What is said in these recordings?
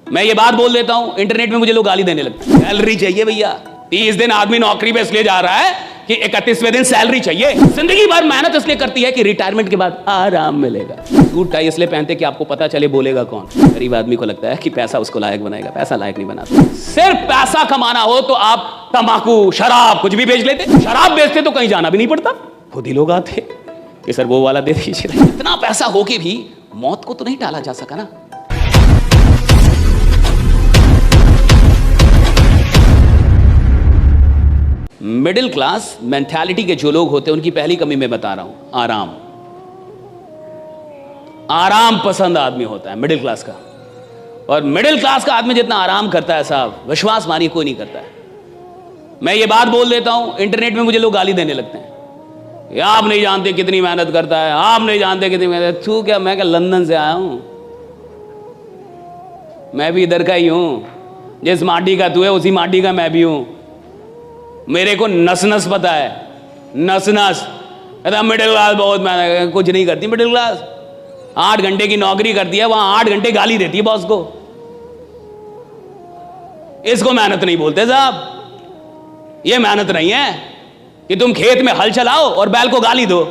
मैं ये बात बोल देता हूं, इंटरनेट में मुझे लोग गाली देने लगते हैं। सैलरी चाहिए भैया। 30 दिन आदमी नौकरी पे इसलिए जा रहा है कि 31वें दिन सैलरी चाहिए। जिंदगी भर मेहनत इसलिए करती है कि रिटायरमेंट के बाद आराम मिलेगा। सूट टाई इसलिए पहनते कि आपको पता चले बोलेगा कौन। गरीब आदमी को लगता है कि पैसा उसको लायक बनाएगा, पैसा लायक नहीं बनाता। सिर्फ पैसा कमाना हो तो आप तंबाकू, शराब कुछ भी बेच लेते। शराब बेचते तो कहीं जाना भी नहीं पड़ता, खुद ही लोग आते कि सर वो वाला दे दीजिए। इतना पैसा हो के भी मौत को तो नहीं टाला जा सका ना। मिडिल क्लास मेंटालिटी के जो लोग होते हैं उनकी पहली कमी मैं बता रहा हूं, आराम। आराम पसंद आदमी होता है मिडिल क्लास का। और मिडिल क्लास का आदमी जितना आराम करता है साहब, विश्वास मानिए कोई नहीं करता है। मैं ये बात बोल देता हूं, इंटरनेट में मुझे लोग गाली देने लगते हैं, आप नहीं जानते कितनी मेहनत करता है, आप नहीं जानते कितनी मेहनत। तू क्या, मैं क्या लंदन से आया हूं? मैं भी इधर का ही हूं। जिस माटी का तू है उसी माटी का मैं भी हूं। मेरे को नस नस पता है, नस नस। मिडिल क्लास बहुत मेहनत, कुछ नहीं करती मिडिल क्लास। 8 घंटे की नौकरी करती है, वहां 8 घंटे गाली देती है बॉस को। इसको मेहनत नहीं बोलते साहब। ये मेहनत नहीं है कि तुम खेत में हल चलाओ और बैल को गाली दो,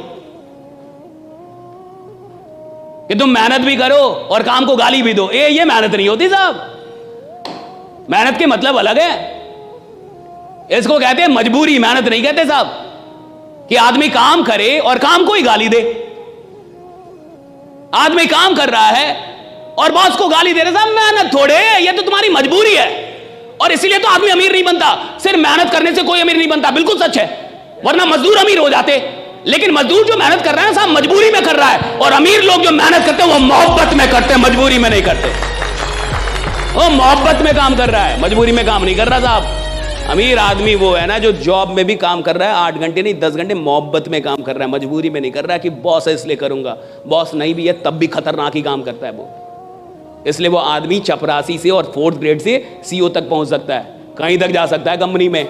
कि तुम मेहनत भी करो और काम को गाली भी दो। ये मेहनत नहीं होती साहब। मेहनत के मतलब अलग है। इसको कहते हैं मजबूरी, मेहनत नहीं कहते साहब। कि आदमी काम करे और काम को ही गाली दे। आदमी काम कर रहा है और बॉस को गाली दे रहे साहब, मेहनत थोड़े, ये तो तुम्हारी मजबूरी है। और इसीलिए तो आदमी अमीर नहीं बनता। सिर्फ मेहनत करने से कोई अमीर नहीं बनता, बिल्कुल सच है। वरना मजदूर अमीर हो जाते। लेकिन मजदूर जो मेहनत कर रहा है साहब मजबूरी में कर रहा है। और अमीर लोग जो मेहनत करते हैं वो मोहब्बत में करते हैं, मजबूरी में नहीं करते। वो मोहब्बत में काम कर रहा है, मजबूरी में काम नहीं कर रहा साहब। अमीर आदमी वो है ना जो जॉब में भी काम कर रहा है, 8 घंटे नहीं 10 घंटे मोहब्बत में काम कर रहा है, मजबूरी में नहीं कर रहा है कि बॉस है इसलिए करूंगा। बॉस नहीं भी है तब भी खतरनाक ही काम करता है वो। इसलिए वो आदमी चपरासी से और 4th ग्रेड से CEO तक पहुंच सकता है, कहीं तक जा सकता है कंपनी में,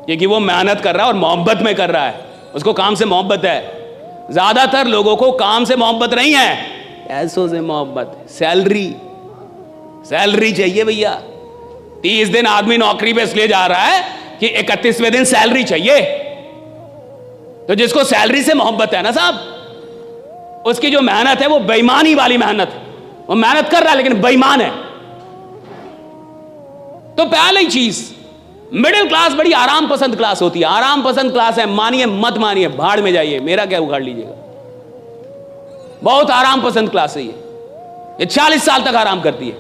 क्योंकि वो मेहनत कर रहा है और मोहब्बत में कर रहा है। उसको काम से मोहब्बत है। ज्यादातर लोगों को काम से मोहब्बत नहीं है, पैसों से मोहब्बत। सैलरी चाहिए भैया। 30 दिन आदमी नौकरी पे इसलिए जा रहा है कि 31वें दिन सैलरी चाहिए। तो जिसको सैलरी से मोहब्बत है ना साहब, उसकी जो मेहनत है वो बेईमानी वाली मेहनत है। वो मेहनत कर रहा है लेकिन बेईमान है। तो पहली चीज, मिडिल क्लास बड़ी आराम पसंद क्लास होती है। आराम पसंद क्लास है, मानिए मत मानिए, भाड़ में जाइए, मेरा क्या उखाड़ लीजिएगा। बहुत आराम पसंद क्लास है ये 40 साल तक आराम करती है,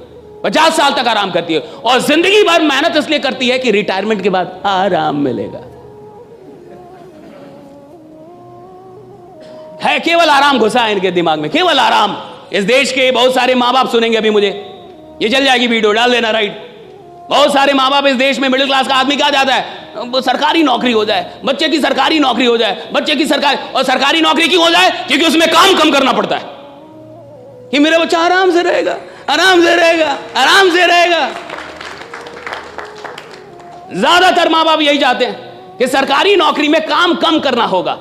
50 साल तक आराम करती है। और जिंदगी भर मेहनत इसलिए करती है कि रिटायरमेंट के बाद आराम मिलेगा। है केवल आराम घुसा है इनके दिमाग में, केवल आराम। इस देश के बहुत सारे माँ बाप सुनेंगे अभी मुझे, ये चल जाएगी वीडियो, डाल देना राइट। बहुत सारे माँ बाप इस देश में मिडिल क्लास का आदमी क्या चाहता है, सरकारी नौकरी हो जाए, बच्चे की सरकारी नौकरी हो जाए, बच्चे की सरकारी। और सरकारी नौकरी क्यों हो जाए? क्योंकि उसमें काम कम करना पड़ता है, कि मेरा बच्चा आराम से रहेगा, आराम से रहेगा, आराम से रहेगा। ज्यादातर माँ बाप यही चाहते हैं कि सरकारी नौकरी में काम कम करना होगा।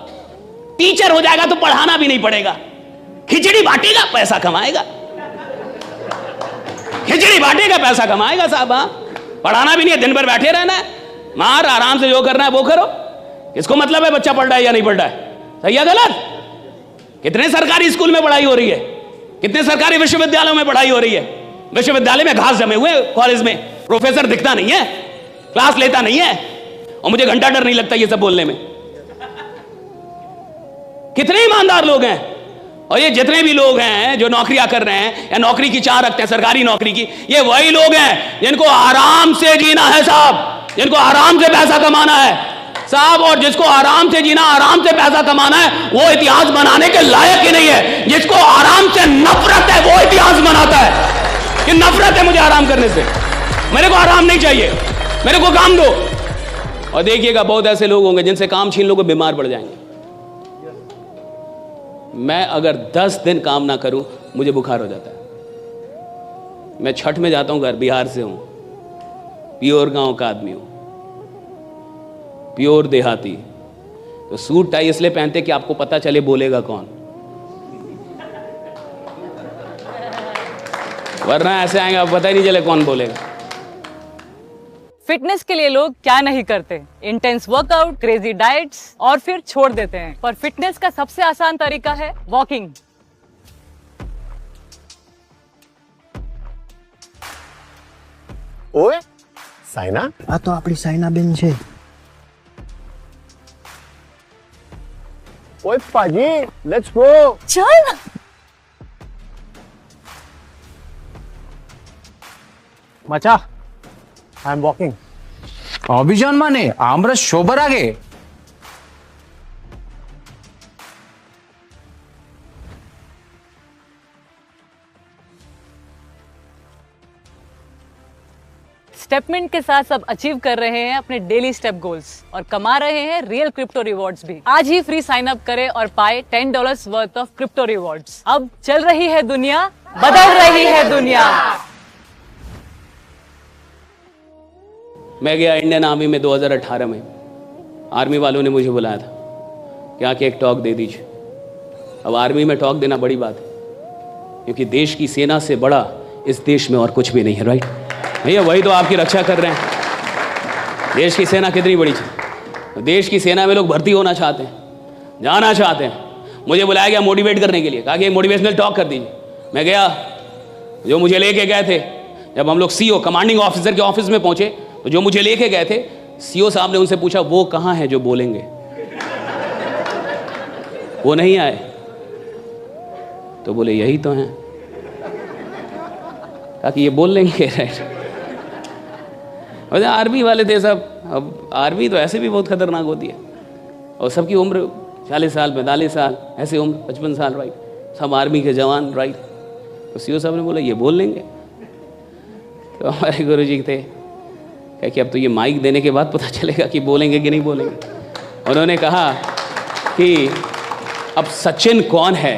टीचर हो जाएगा तो पढ़ाना भी नहीं पड़ेगा, खिचड़ी बांटेगा पैसा कमाएगा, खिचड़ी बांटेगा पैसा कमाएगा साहब। हाँ, पढ़ाना भी नहीं है, दिन भर बैठे रहना है, मार आराम से जो करना है वो करो। किसको मतलब है बच्चा पढ़ रहा है या नहीं पढ़ रहा है, सही है गलत? कितने सरकारी स्कूल में पढ़ाई हो रही है, कितने सरकारी विश्वविद्यालयों में पढ़ाई हो रही है। विश्वविद्यालय में घास जमे हुए, कॉलेज में प्रोफेसर दिखता नहीं है, क्लास लेता नहीं है, और मुझे घंटा डर नहीं लगता ये सब बोलने में। कितने ईमानदार लोग हैं। और ये जितने भी लोग हैं जो नौकरियां कर रहे हैं या नौकरी की चाह रखते हैं सरकारी नौकरी की, ये वही लोग हैं जिनको आराम से जीना है साहब, जिनको आराम से पैसा कमाना है साहब। और जिसको आराम से जीना, आराम से पैसा कमाना है, वो इतिहास बनाने के लायक ही नहीं है। जिसको आराम से नफरत है वो इतिहास बनाता है कि नफरत है मुझे आराम करने से, मेरे को आराम नहीं चाहिए, मेरे को काम दो। और देखिएगा बहुत ऐसे लोग होंगे जिनसे काम छीन लोगे बीमार पड़ जाएंगे। मैं अगर 10 दिन काम ना करूं मुझे बुखार हो जाता है। मैं छठ में जाता हूं, घर बिहार से हूं, प्योर गांव का आदमी हूं, प्योर देहाती। तो सूट टाई इसलिए पहनते कि आपको पता चले बोलेगा कौन। वरना ऐसे आएंगे अब पता ही नहीं चले कौन बोलेगा। फिटनेस के लिए लोग क्या नहीं करते, इंटेंस वर्कआउट, क्रेजी डाइट्स और फिर छोड़ देते हैं। पर फिटनेस का सबसे आसान तरीका है वॉकिंग। ओए साइना, આ તો આપણી સાયનાબેન છે। ओए पाजी, लेट्स गो। चल मचा, आई एम वॉकिंग। অভিযান মানে আমরা সবার আগে? स्टेपमिंट के साथ सब अचीव कर रहे हैं अपने डेली स्टेप गोल्स और कमा रहे हैं रियल क्रिप्टो रिवॉर्ड्स भी। आज ही फ्री साइन अप करें और पाए $10 वर्थ ऑफ क्रिप्टो रिवॉर्ड्स। अब चल रही है दुनिया, बदल रही है दुनिया। मैं गया इंडियन आर्मी में 2018 में। आर्मी वालों ने मुझे बुलाया था कि आके एक टॉक दे दीजिए। अब आर्मी में टॉक देना बड़ी बात है, क्योंकि देश की सेना से बड़ा इस देश में और कुछ भी नहीं है। राइट भैया, वही तो आपकी रक्षा कर रहे हैं। देश की सेना कितनी बड़ी है। देश की सेना में लोग भर्ती होना चाहते हैं, जाना चाहते हैं। मुझे बुलाया गया मोटिवेट करने के लिए, कहा कि एक मोटिवेशनल टॉक कर दीजिए। मैं गया, जो मुझे लेके गए थे, जब हम लोग सीओ कमांडिंग ऑफिसर के ऑफिस में पहुंचे तो जो मुझे लेके गए थे, सीओ साहब ने उनसे पूछा वो कहाँ है जो बोलेंगे। वो नहीं आए तो बोले यही तो हैं। कहा कि ये बोल लेंगे। राइट, आर्मी वाले थे सब। अब आर्मी तो ऐसे भी बहुत खतरनाक होती है, और सबकी उम्र 40 साल 45 साल, ऐसे उम्र 55 साल। राइट, सब आर्मी के जवान। राइट, तो सीओ साहब ने बोला ये बोल लेंगे। तो हमारे गुरु जी थे, कहा कि अब तो ये माइक देने के बाद पता चलेगा कि बोलेंगे कि नहीं बोलेंगे। उन्होंने कहा कि अब सचिन कौन है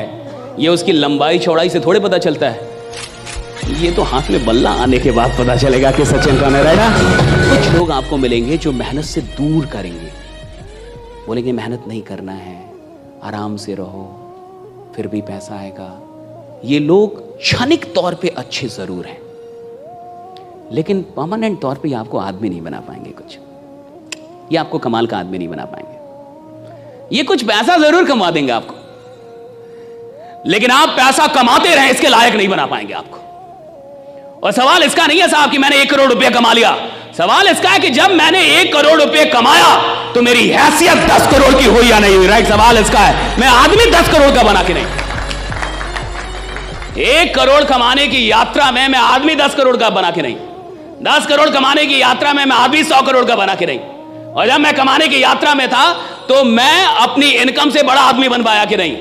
ये उसकी लंबाई चौड़ाई से थोड़े पता चलता है, ये तो हाथ में बल्ला आने के बाद पता चलेगा कि सचिन कौन है। राइट, कुछ लोग आपको मिलेंगे जो मेहनत से दूर करेंगे, बोलेंगे मेहनत नहीं करना है, आराम से रहो, फिर भी पैसा आएगा। ये लोग क्षणिक तौर पे अच्छे जरूर हैं, लेकिन परमानेंट तौर पे ये आपको आदमी नहीं बना पाएंगे। कुछ ये आपको कमाल का आदमी नहीं बना पाएंगे। ये कुछ पैसा जरूर कमा देंगे आपको, लेकिन आप पैसा कमाते रहे इसके लायक नहीं बना पाएंगे आपको। और सवाल इसका नहीं है साहब कि मैंने 1 करोड़ रुपया कमा लिया। सवाल इसका है कि जब मैंने 1 करोड़ रुपए कमाया तो मेरी हैसियत 10 करोड़ की हुई या नहीं हुई। राइट, सवाल इसका है। मैं आदमी 10 करोड़ का बना के नहीं। 1 करोड़ कमाने की यात्रा में मैं आदमी 10 करोड़ का बना के नहीं। 10 करोड़ कमाने की यात्रा में मैं आदमी 100 करोड़ का बना के नहीं। और जब मैं कमाने की यात्रा में था तो मैं अपनी इनकम से बड़ा आदमी बन पाया कि नहीं।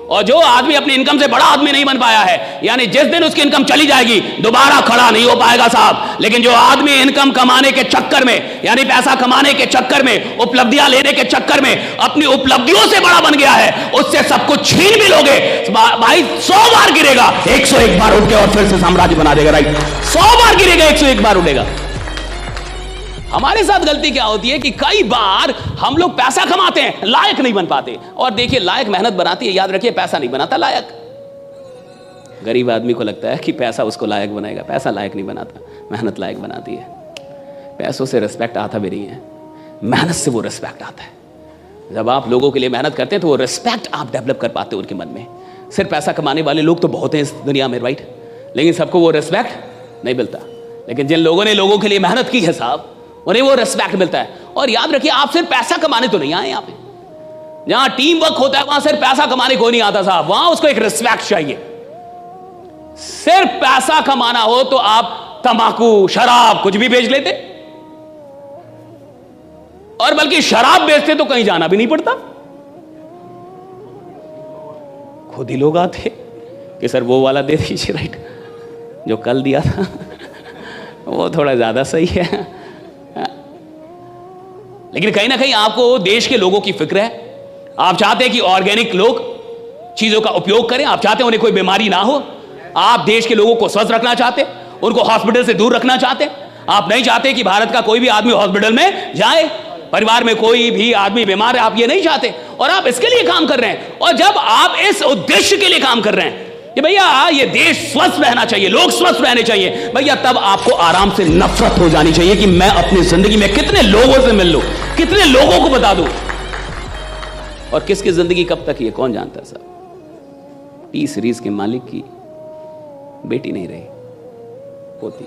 और जो आदमी अपनी इनकम से बड़ा आदमी नहीं बन पाया है, यानी जिस दिन उसकी इनकम चली जाएगी दोबारा खड़ा नहीं हो पाएगा साहब। लेकिन जो आदमी इनकम कमाने के चक्कर में, यानी पैसा कमाने के चक्कर में, उपलब्धियां लेने के चक्कर में अपनी उपलब्धियों से बड़ा बन गया है, उससे सब कुछ छीन भी लोगे भाई, 100 बार गिरेगा, 101 बार उठ के और फिर से साम्राज्य बना देगा। राइट, 100 बार गिरेगा, 101 बार उठेगा। हमारे साथ गलती क्या होती है कि कई बार हम लोग पैसा कमाते हैं, लायक नहीं बन पाते। और देखिए, लायक मेहनत बनाती है, याद रखिए, पैसा नहीं बनाता लायक। गरीब आदमी को लगता है कि पैसा उसको लायक बनाएगा, पैसा लायक नहीं बनाता, मेहनत लायक बनाती है। पैसों से रिस्पेक्ट आता भी नहीं है, मेहनत से वो रिस्पेक्ट आता है। जब आप लोगों के लिए मेहनत करते हैं तो वो रिस्पेक्ट आप डेवलप कर पाते हो उनके मन में। सिर्फ पैसा कमाने वाले लोग तो बहुत हैं इस दुनिया में, राइट, लेकिन सबको वो रिस्पेक्ट नहीं मिलता। लेकिन जिन लोगों ने लोगों के लिए मेहनत की है साहब, उन्हें वो रिस्पेक्ट मिलता है। और याद रखिए, आप सिर्फ पैसा कमाने तो नहीं आए यहाँ पे। जहां टीम वर्क होता है वहां सिर्फ पैसा कमाने को नहीं आता साहब, वहां उसको एक रिस्पेक्ट चाहिए। सिर्फ पैसा कमाना हो तो आप तंबाकू, शराब, कुछ भी बेच लेते, और बल्कि शराब बेचते तो कहीं जाना भी नहीं पड़ता। खुद ही लोग आते कि सर वो वाला दे दीजिए, राइट, जो कल दिया था वो थोड़ा ज्यादा सही है। लेकिन कहीं ना कहीं आपको देश के लोगों की फिक्र है। आप चाहते हैं कि ऑर्गेनिक लोग चीजों का उपयोग करें, आप चाहते हैं उन्हें कोई बीमारी ना हो, आप देश के लोगों को स्वस्थ रखना चाहते, उनको हॉस्पिटल से दूर रखना चाहते। आप नहीं चाहते कि भारत का कोई भी आदमी हॉस्पिटल में जाए, परिवार में कोई भी आदमी बीमार है, आप ये नहीं चाहते, और आप इसके लिए काम कर रहे हैं। और जब आप इस उद्देश्य के लिए काम कर रहे हैं, कि भैया ये देश स्वस्थ रहना चाहिए, लोग स्वस्थ रहने चाहिए, भैया तब आपको आराम से नफरत हो जानी चाहिए कि मैं अपनी जिंदगी में कितने लोगों से मिल लूं, कितने लोगों को बता दूं, और किसकी जिंदगी कब तक ये कौन जानता है साहब। टी सीरीज के मालिक की बेटी नहीं रही, होती,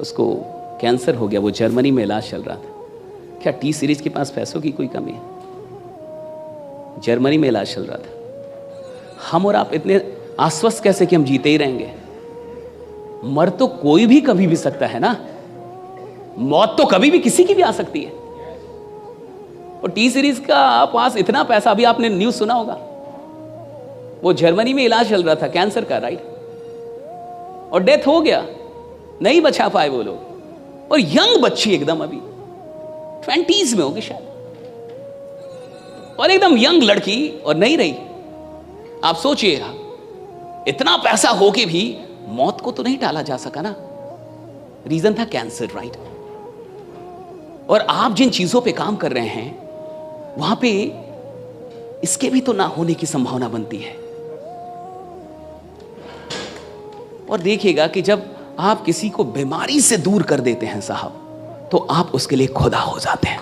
उसको कैंसर हो गया, वो जर्मनी में इलाज चल रहा था। क्या टी सीरीज के पास पैसों की कोई कमी है? जर्मनी में इलाज चल रहा था। हम और आप इतने आश्वस्त कैसे कि हम जीते ही रहेंगे? मर तो कोई भी कभी भी सकता है ना, मौत तो कभी भी किसी की भी आ सकती है। और टी सीरीज का पास इतना पैसा, अभी आपने न्यूज सुना होगा, वो जर्मनी में इलाज चल रहा था कैंसर का, राइट, और डेथ हो गया, नहीं बचा पाए वो लोग। और यंग बच्ची एकदम अभी 20s में होगी शायद, और एकदम यंग लड़की, और नहीं रही। आप सोचिएगा, इतना पैसा होके भी मौत को तो नहीं टाला जा सका ना, रीजन था कैंसर, राइट। और आप जिन चीजों पे काम कर रहे हैं वहां पे इसके भी तो ना होने की संभावना बनती है। और देखिएगा कि जब आप किसी को बीमारी से दूर कर देते हैं साहब, तो आप उसके लिए खुदा हो जाते हैं।